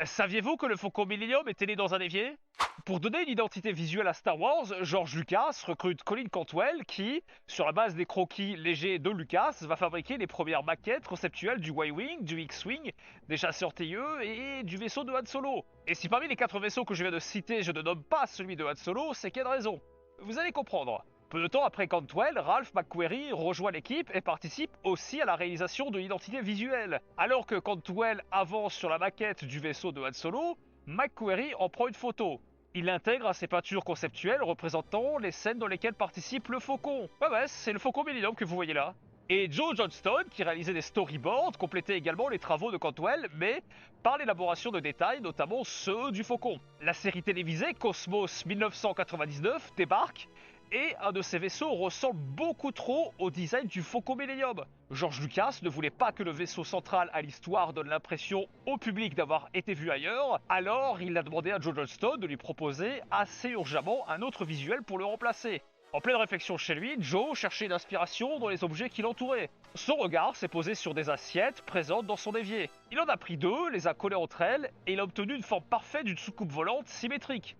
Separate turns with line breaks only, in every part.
Saviez-vous que le Faucon Millenium était né dans un évier? Pour donner une identité visuelle à Star Wars, George Lucas recrute Colin Cantwell qui, sur la base des croquis légers de Lucas, va fabriquer les premières maquettes conceptuelles du Y-Wing, du X-Wing, des chasseurs TIE et du vaisseau de Han Solo. Et si parmi les 4 vaisseaux que je viens de citer, je ne nomme pas celui de Han Solo, c'est qu'il y a une raison. Vous allez comprendre. Peu de temps après Cantwell, Ralph McQuarrie rejoint l'équipe et participe aussi à la réalisation de l'identité visuelle. Alors que Cantwell avance sur la maquette du vaisseau de Han Solo, McQuarrie en prend une photo. Il l'intègre à ses peintures conceptuelles représentant les scènes dans lesquelles participe le Faucon. Ouais, c'est le Faucon Millennium que vous voyez là. Et Joe Johnston, qui réalisait des storyboards, complétait également les travaux de Cantwell, mais par l'élaboration de détails, notamment ceux du Faucon. La série télévisée Cosmos 1999 débarque, et un de ces vaisseaux ressemble beaucoup trop au design du Faucon Millennium. George Lucas ne voulait pas que le vaisseau central à l'histoire donne l'impression au public d'avoir été vu ailleurs, alors il a demandé à Joe Johnston de lui proposer assez urgemment un autre visuel pour le remplacer. En pleine réflexion chez lui, Joe cherchait une inspiration dans les objets qui l'entouraient. Son regard s'est posé sur des assiettes présentes dans son évier. Il en a pris 2, les a collées entre elles, et il a obtenu une forme parfaite d'une soucoupe volante symétrique.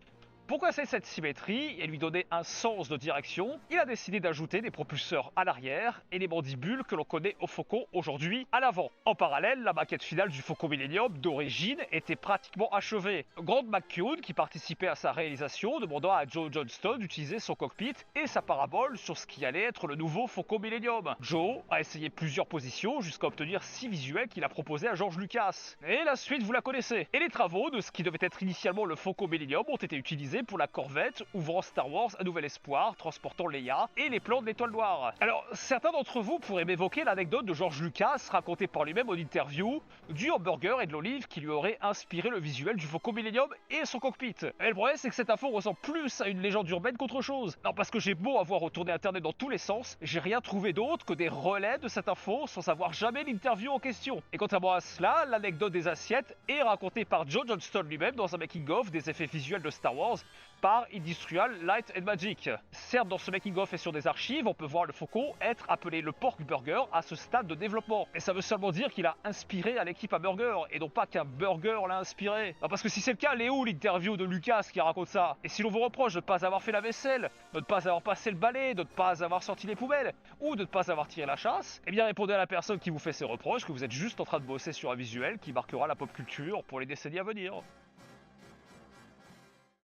Pour casser cette symétrie et lui donner un sens de direction, il a décidé d'ajouter des propulseurs à l'arrière et les mandibules que l'on connaît au Faucon aujourd'hui à l'avant. En parallèle, la maquette finale du Faucon Millennium d'origine était pratiquement achevée. Grant McCune, qui participait à sa réalisation, demanda à Joe Johnston d'utiliser son cockpit et sa parabole sur ce qui allait être le nouveau Faucon Millennium. Joe a essayé plusieurs positions jusqu'à obtenir 6 visuels qu'il a proposés à George Lucas. Et la suite, vous la connaissez. Et les travaux de ce qui devait être initialement le Faucon Millennium ont été utilisés pour la corvette ouvrant Star Wars Un Nouvel Espoir, transportant Leia et les plans de l'Étoile Noire. Alors, certains d'entre vous pourraient m'évoquer l'anecdote de George Lucas racontée par lui-même en interview du hamburger et de l'olive qui lui aurait inspiré le visuel du Faucon Millennium et son cockpit. Et le problème, c'est que cette info ressemble plus à une légende urbaine qu'autre chose. Non, parce que j'ai beau avoir retourné internet dans tous les sens, j'ai rien trouvé d'autre que des relais de cette info sans avoir jamais l'interview en question. Et contrairement à cela, l'anecdote des assiettes est racontée par Joe Johnston lui-même dans un making-of des effets visuels de Star Wars par Industrial Light and Magic. Certes, dans ce making-of et sur des archives, on peut voir le Faucon être appelé le Pork Burger à ce stade de développement. Et ça veut seulement dire qu'il a inspiré à l'équipe un burger, et non pas qu'un burger l'a inspiré. Non, parce que si c'est le cas, elle est où l'interview de Lucas qui raconte ça? Et si l'on vous reproche de ne pas avoir fait la vaisselle, de ne pas avoir passé le balai, de ne pas avoir sorti les poubelles, ou de ne pas avoir tiré la chasse, eh bien répondez à la personne qui vous fait ces reproches que vous êtes juste en train de bosser sur un visuel qui marquera la pop culture pour les décennies à venir.